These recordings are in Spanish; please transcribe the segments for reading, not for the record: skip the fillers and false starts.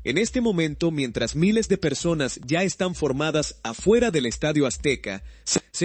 En este momento, mientras miles de personas ya están formadas afuera del Estadio Azteca,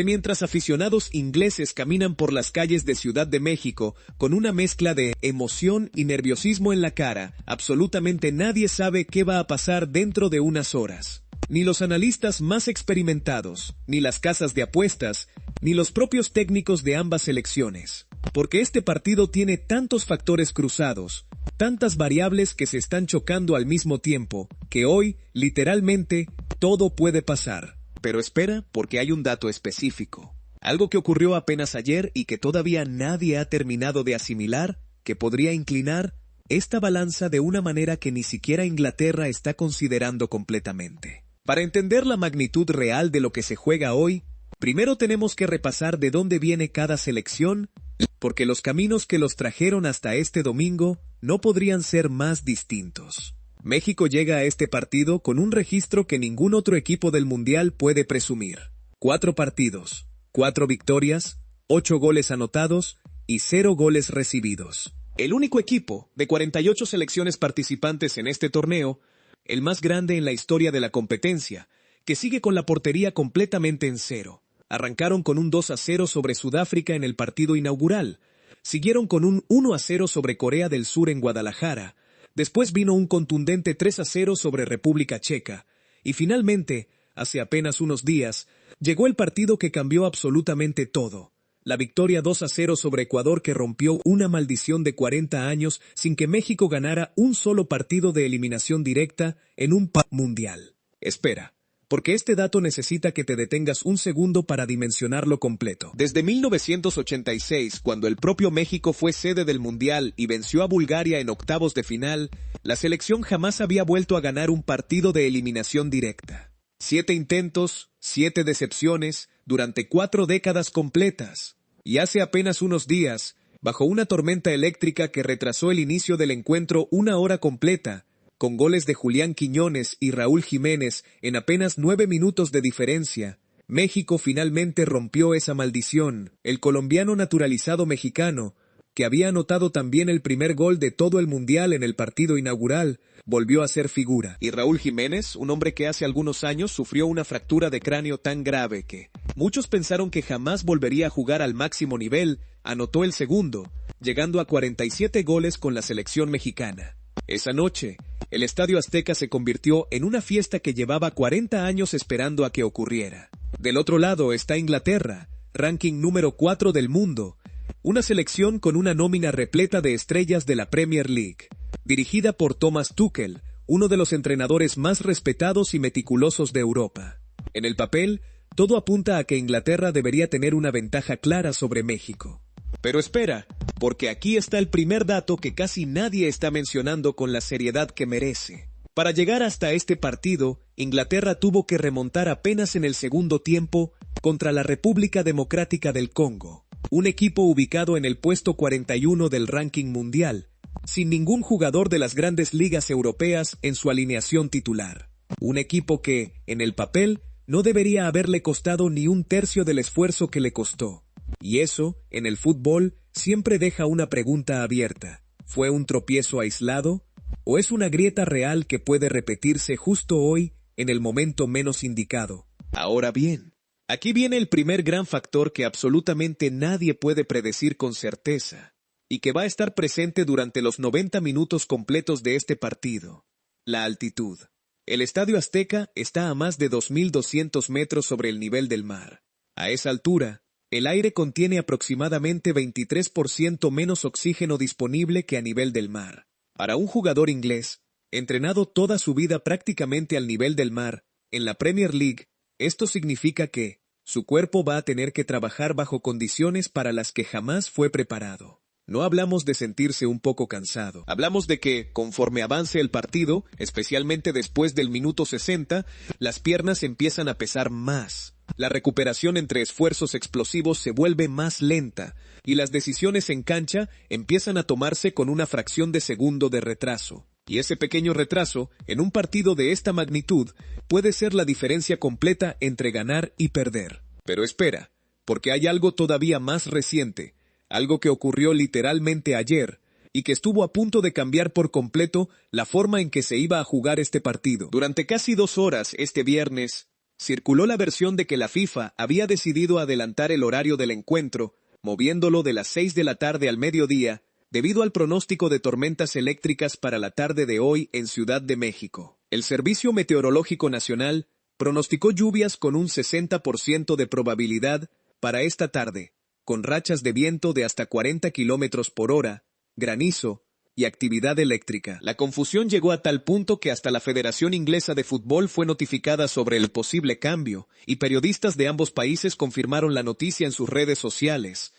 mientras aficionados ingleses caminan por las calles de Ciudad de México con una mezcla de emoción y nerviosismo en la cara, absolutamente nadie sabe qué va a pasar dentro de unas horas. Ni los analistas más experimentados, ni las casas de apuestas, ni los propios técnicos de ambas selecciones. Porque este partido tiene tantos factores cruzados, tantas variables que se están chocando al mismo tiempo, que hoy, literalmente, todo puede pasar. Pero espera, porque hay un dato específico. Algo que ocurrió apenas ayer y que todavía nadie ha terminado de asimilar, que podría inclinar esta balanza de una manera que ni siquiera Inglaterra está considerando completamente. Para entender la magnitud real de lo que se juega hoy, primero tenemos que repasar de dónde viene cada selección, porque los caminos que los trajeron hasta este domingo no podrían ser más distintos. México llega a este partido con un registro que ningún otro equipo del Mundial puede presumir. 4 partidos, 4 victorias, 8 goles anotados y 0 goles recibidos. El único equipo de 48 selecciones participantes en este torneo, el más grande en la historia de la competencia, que sigue con la portería completamente en cero. Arrancaron con un 2-0 sobre Sudáfrica en el partido inaugural, siguieron con un 1-0 sobre Corea del Sur en Guadalajara, después vino un contundente 3-0 sobre República Checa, y finalmente, hace apenas unos días, llegó el partido que cambió absolutamente todo. La victoria 2-0 sobre Ecuador que rompió una maldición de 40 años sin que México ganara un solo partido de eliminación directa en un mundial. Espera, porque este dato necesita que te detengas un segundo para dimensionarlo completo. Desde 1986, cuando el propio México fue sede del Mundial y venció a Bulgaria en octavos de final, la selección jamás había vuelto a ganar un partido de eliminación directa. 7 intentos, 7 decepciones, durante 4 décadas completas. Y hace apenas unos días, bajo una tormenta eléctrica que retrasó el inicio del encuentro una hora completa, con goles de Julián Quiñones y Raúl Jiménez en apenas 9 minutos de diferencia, México finalmente rompió esa maldición. El colombiano naturalizado mexicano, que había anotado también el primer gol de todo el Mundial en el partido inaugural, volvió a ser figura. Y Raúl Jiménez, un hombre que hace algunos años sufrió una fractura de cráneo tan grave que muchos pensaron que jamás volvería a jugar al máximo nivel, anotó el segundo, llegando a 47 goles con la selección mexicana. Esa noche, el Estadio Azteca se convirtió en una fiesta que llevaba 40 años esperando a que ocurriera. Del otro lado está Inglaterra, ranking número 4 del mundo, una selección con una nómina repleta de estrellas de la Premier League, dirigida por Thomas Tuchel, uno de los entrenadores más respetados y meticulosos de Europa. En el papel, todo apunta a que Inglaterra debería tener una ventaja clara sobre México. Pero espera, porque aquí está el primer dato que casi nadie está mencionando con la seriedad que merece. Para llegar hasta este partido, Inglaterra tuvo que remontar apenas en el segundo tiempo contra la República Democrática del Congo, un equipo ubicado en el puesto 41 del ranking mundial, sin ningún jugador de las grandes ligas europeas en su alineación titular. Un equipo que, en el papel, no debería haberle costado ni un tercio del esfuerzo que le costó. Y eso, en el fútbol, siempre deja una pregunta abierta. ¿Fue un tropiezo aislado? ¿O es una grieta real que puede repetirse justo hoy, en el momento menos indicado? Ahora bien, aquí viene el primer gran factor que absolutamente nadie puede predecir con certeza, y que va a estar presente durante los 90 minutos completos de este partido: la altitud. El Estadio Azteca está a más de 2.200 metros sobre el nivel del mar. A esa altura, el aire contiene aproximadamente 23% menos oxígeno disponible que a nivel del mar. Para un jugador inglés, entrenado toda su vida prácticamente al nivel del mar, en la Premier League, esto significa que su cuerpo va a tener que trabajar bajo condiciones para las que jamás fue preparado. No hablamos de sentirse un poco cansado. Hablamos de que, conforme avance el partido, especialmente después del minuto 60, las piernas empiezan a pesar más. La recuperación entre esfuerzos explosivos se vuelve más lenta, y las decisiones en cancha empiezan a tomarse con una fracción de segundo de retraso. Y ese pequeño retraso, en un partido de esta magnitud, puede ser la diferencia completa entre ganar y perder. Pero espera, porque hay algo todavía más reciente, algo que ocurrió literalmente ayer, y que estuvo a punto de cambiar por completo la forma en que se iba a jugar este partido. Durante casi 2 horas este viernes, circuló la versión de que la FIFA había decidido adelantar el horario del encuentro, moviéndolo de las 6 de la tarde al mediodía, debido al pronóstico de tormentas eléctricas para la tarde de hoy en Ciudad de México. El Servicio Meteorológico Nacional pronosticó lluvias con un 60% de probabilidad para esta tarde, con rachas de viento de hasta 40 kilómetros por hora, granizo y actividad eléctrica. La confusión llegó a tal punto que hasta la Federación Inglesa de Fútbol fue notificada sobre el posible cambio, y periodistas de ambos países confirmaron la noticia en sus redes sociales,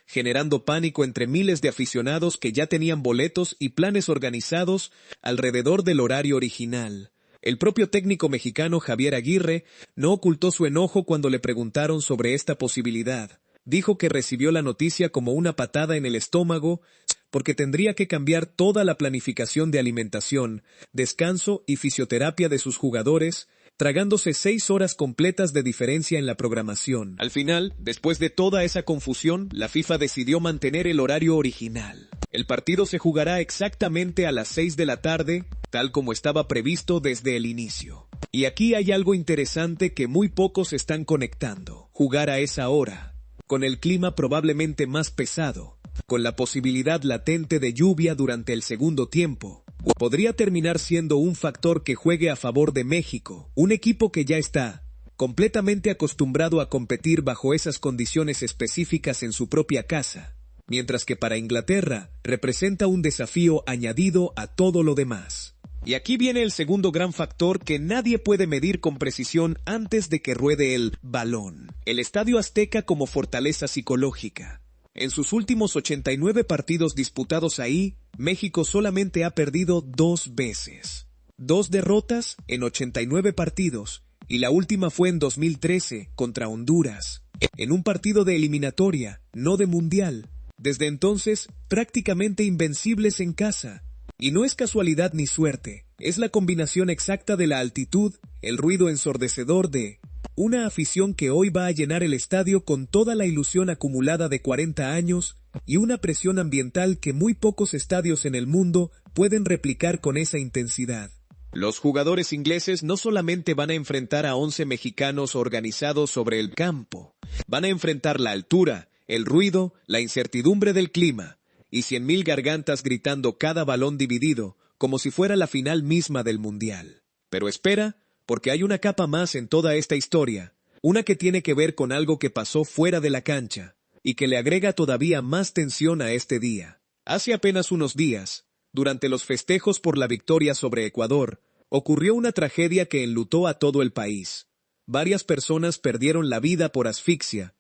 generando pánico entre miles de aficionados que ya tenían boletos y planes organizados alrededor del horario original. El propio técnico mexicano Javier Aguirre no ocultó su enojo cuando le preguntaron sobre esta posibilidad. Dijo que recibió la noticia como una patada en el estómago porque tendría que cambiar toda la planificación de alimentación, descanso y fisioterapia de sus jugadores, tragándose 6 horas completas de diferencia en la programación. Al final, después de toda esa confusión, la FIFA decidió mantener el horario original. El partido se jugará exactamente a las 6 de la tarde, tal como estaba previsto desde el inicio. Y aquí hay algo interesante que muy pocos están conectando. Jugar a esa hora, con el clima probablemente más pesado, con la posibilidad latente de lluvia durante el segundo tiempo, podría terminar siendo un factor que juegue a favor de México, un equipo que ya está completamente acostumbrado a competir bajo esas condiciones específicas en su propia casa, mientras que para Inglaterra representa un desafío añadido a todo lo demás. Y aquí viene el segundo gran factor que nadie puede medir con precisión antes de que ruede el balón: el Estadio Azteca como fortaleza psicológica. En sus últimos 89 partidos disputados ahí, México solamente ha perdido 2 veces. 2 derrotas en 89 partidos, y la última fue en 2013 contra Honduras, en un partido de eliminatoria, no de mundial. Desde entonces, prácticamente invencibles en casa. Y no es casualidad ni suerte, es la combinación exacta de la altitud, el ruido ensordecedor de una afición que hoy va a llenar el estadio con toda la ilusión acumulada de 40 años y una presión ambiental que muy pocos estadios en el mundo pueden replicar con esa intensidad. Los jugadores ingleses no solamente van a enfrentar a 11 mexicanos organizados sobre el campo, van a enfrentar la altura, el ruido, la incertidumbre del clima, y 100,000 gargantas gritando cada balón dividido, como si fuera la final misma del Mundial. Pero espera, porque hay una capa más en toda esta historia, una que tiene que ver con algo que pasó fuera de la cancha, y que le agrega todavía más tensión a este día. Hace apenas unos días, durante los festejos por la victoria sobre Ecuador, ocurrió una tragedia que enlutó a todo el país. Varias personas perdieron la vida por asfixia,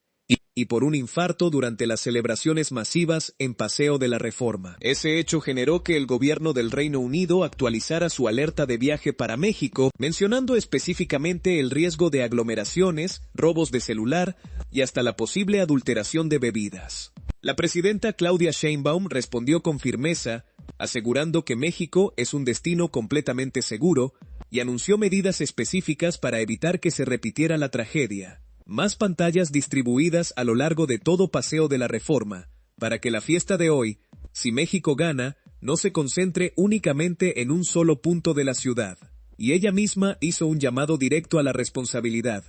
y por un infarto durante las celebraciones masivas en Paseo de la Reforma. Ese hecho generó que el gobierno del Reino Unido actualizara su alerta de viaje para México, mencionando específicamente el riesgo de aglomeraciones, robos de celular y hasta la posible adulteración de bebidas. La presidenta Claudia Sheinbaum respondió con firmeza, asegurando que México es un destino completamente seguro, y anunció medidas específicas para evitar que se repitiera la tragedia. Más pantallas distribuidas a lo largo de todo Paseo de la Reforma, para que la fiesta de hoy, si México gana, no se concentre únicamente en un solo punto de la ciudad. Y ella misma hizo un llamado directo a la responsabilidad,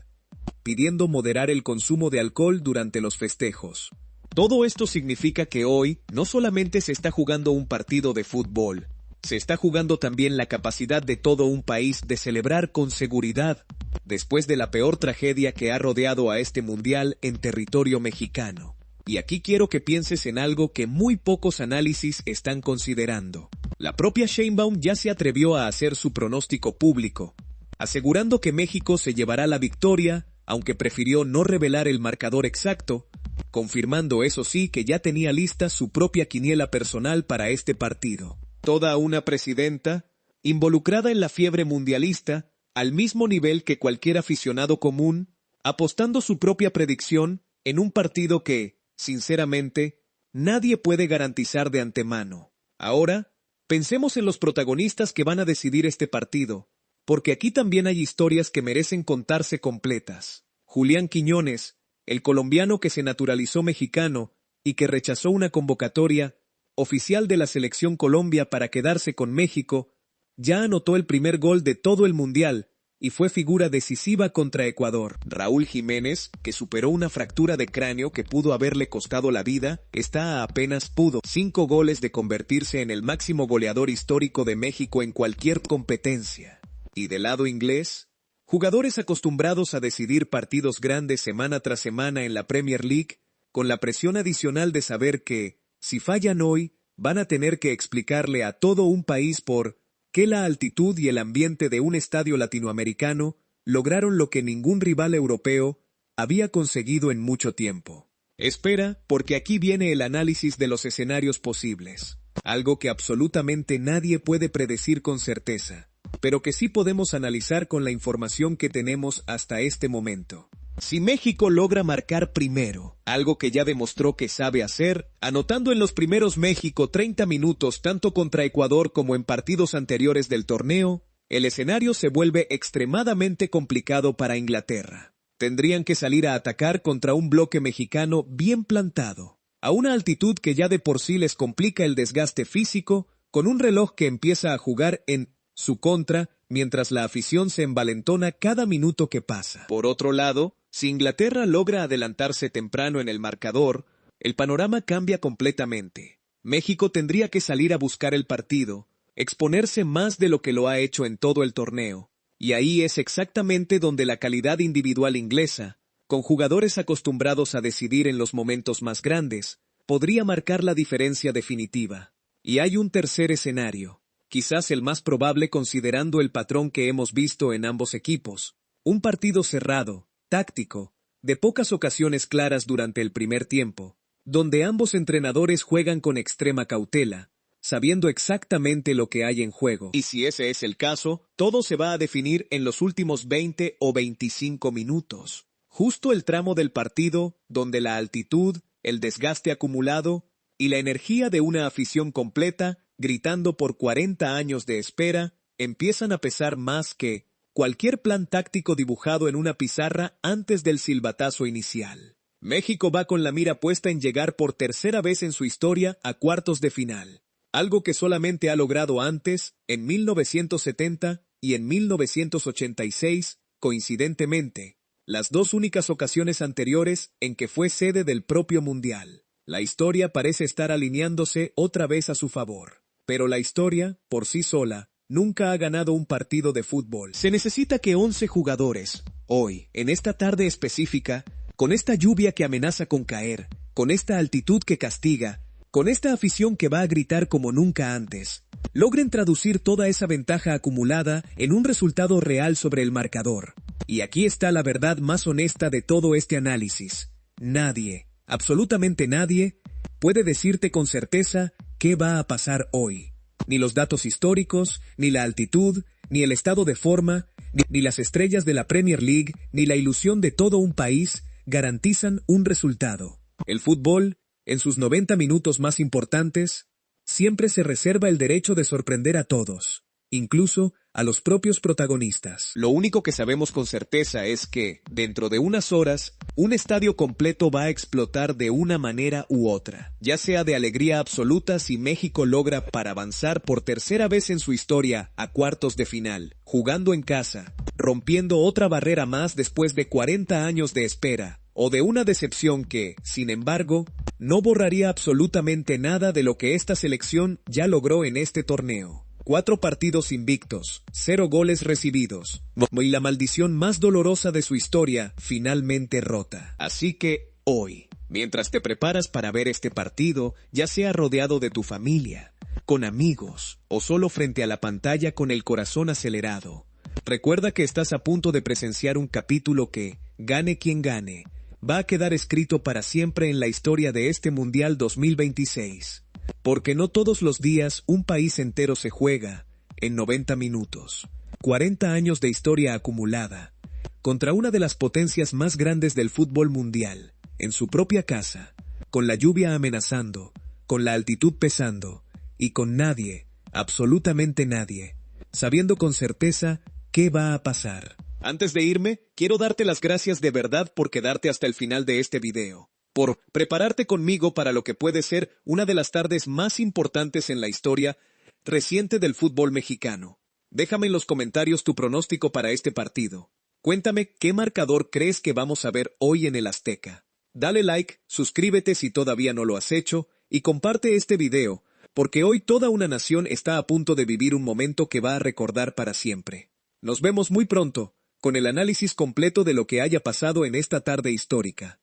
pidiendo moderar el consumo de alcohol durante los festejos. Todo esto significa que hoy no solamente se está jugando un partido de fútbol, se está jugando también la capacidad de todo un país de celebrar con seguridad, después de la peor tragedia que ha rodeado a este mundial en territorio mexicano. Y aquí quiero que pienses en algo que muy pocos análisis están considerando. La propia Sheinbaum ya se atrevió a hacer su pronóstico público, asegurando que México se llevará la victoria, aunque prefirió no revelar el marcador exacto, confirmando eso sí que ya tenía lista su propia quiniela personal para este partido. Toda una presidenta, involucrada en la fiebre mundialista, al mismo nivel que cualquier aficionado común, apostando su propia predicción en un partido que, sinceramente, nadie puede garantizar de antemano. Ahora, pensemos en los protagonistas que van a decidir este partido, porque aquí también hay historias que merecen contarse completas. Julián Quiñones, el colombiano que se naturalizó mexicano y que rechazó una convocatoria, oficial de la selección Colombia para quedarse con México, ya anotó el primer gol de todo el Mundial y fue figura decisiva contra Ecuador. Raúl Jiménez, que superó una fractura de cráneo que pudo haberle costado la vida, está a apenas 5 goles de convertirse en el máximo goleador histórico de México en cualquier competencia. Y del lado inglés, jugadores acostumbrados a decidir partidos grandes semana tras semana en la Premier League, con la presión adicional de saber que, si fallan hoy, van a tener que explicarle a todo un país por qué la altitud y el ambiente de un estadio latinoamericano lograron lo que ningún rival europeo había conseguido en mucho tiempo. Espera, porque aquí viene el análisis de los escenarios posibles, algo que absolutamente nadie puede predecir con certeza, pero que sí podemos analizar con la información que tenemos hasta este momento. Si México logra marcar primero, algo que ya demostró que sabe hacer, anotando en los primeros México 30 minutos tanto contra Ecuador como en partidos anteriores del torneo, el escenario se vuelve extremadamente complicado para Inglaterra. Tendrían que salir a atacar contra un bloque mexicano bien plantado, a una altitud que ya de por sí les complica el desgaste físico, con un reloj que empieza a jugar en su contra, mientras la afición se envalentona cada minuto que pasa. Por otro lado, si Inglaterra logra adelantarse temprano en el marcador, el panorama cambia completamente. México tendría que salir a buscar el partido, exponerse más de lo que lo ha hecho en todo el torneo, y ahí es exactamente donde la calidad individual inglesa, con jugadores acostumbrados a decidir en los momentos más grandes, podría marcar la diferencia definitiva. Y hay un tercer escenario, quizás el más probable considerando el patrón que hemos visto en ambos equipos, un partido cerrado, táctico, de pocas ocasiones claras durante el primer tiempo, donde ambos entrenadores juegan con extrema cautela, sabiendo exactamente lo que hay en juego. Y si ese es el caso, todo se va a definir en los últimos 20 o 25 minutos. Justo el tramo del partido donde la altitud, el desgaste acumulado y la energía de una afición completa, gritando por 40 años de espera, empiezan a pesar más que cualquier plan táctico dibujado en una pizarra antes del silbatazo inicial. México va con la mira puesta en llegar por tercera vez en su historia a cuartos de final, algo que solamente ha logrado antes, en 1970 y en 1986, coincidentemente, las dos únicas ocasiones anteriores en que fue sede del propio Mundial. La historia parece estar alineándose otra vez a su favor, pero la historia, por sí sola, nunca ha ganado un partido de fútbol. Se necesita que 11 jugadores, hoy, en esta tarde específica, con esta lluvia que amenaza con caer, con esta altitud que castiga, con esta afición que va a gritar como nunca antes, logren traducir toda esa ventaja acumulada en un resultado real sobre el marcador. Y aquí está la verdad más honesta de todo este análisis. Nadie, absolutamente nadie, puede decirte con certeza qué va a pasar hoy. Ni los datos históricos, ni la altitud, ni el estado de forma, ni las estrellas de la Premier League, ni la ilusión de todo un país garantizan un resultado. El fútbol, en sus 90 minutos más importantes, siempre se reserva el derecho de sorprender a todos, incluso a los propios protagonistas. Lo único que sabemos con certeza es que, dentro de unas horas, un estadio completo va a explotar de una manera u otra, ya sea de alegría absoluta si México logra para avanzar por tercera vez en su historia a cuartos de final, jugando en casa, rompiendo otra barrera más después de 40 años de espera, o de una decepción que, sin embargo, no borraría absolutamente nada de lo que esta selección ya logró en este torneo. 4 partidos invictos, 0 goles recibidos, y la maldición más dolorosa de su historia finalmente rota. Así que, hoy, mientras te preparas para ver este partido, ya sea rodeado de tu familia, con amigos, o solo frente a la pantalla con el corazón acelerado, recuerda que estás a punto de presenciar un capítulo que, gane quien gane, va a quedar escrito para siempre en la historia de este Mundial 2026. Porque no todos los días un país entero se juega en 90 minutos. 40 años de historia acumulada, contra una de las potencias más grandes del fútbol mundial, en su propia casa, con la lluvia amenazando, con la altitud pesando, y con nadie, absolutamente nadie, sabiendo con certeza qué va a pasar. Antes de irme, quiero darte las gracias de verdad por quedarte hasta el final de este video. por prepararte conmigo para lo que puede ser una de las tardes más importantes en la historia reciente del fútbol mexicano. Déjame en los comentarios tu pronóstico para este partido. Cuéntame qué marcador crees que vamos a ver hoy en el Azteca. Dale like, suscríbete si todavía no lo has hecho, y comparte este video, porque hoy toda una nación está a punto de vivir un momento que va a recordar para siempre. Nos vemos muy pronto, con el análisis completo de lo que haya pasado en esta tarde histórica.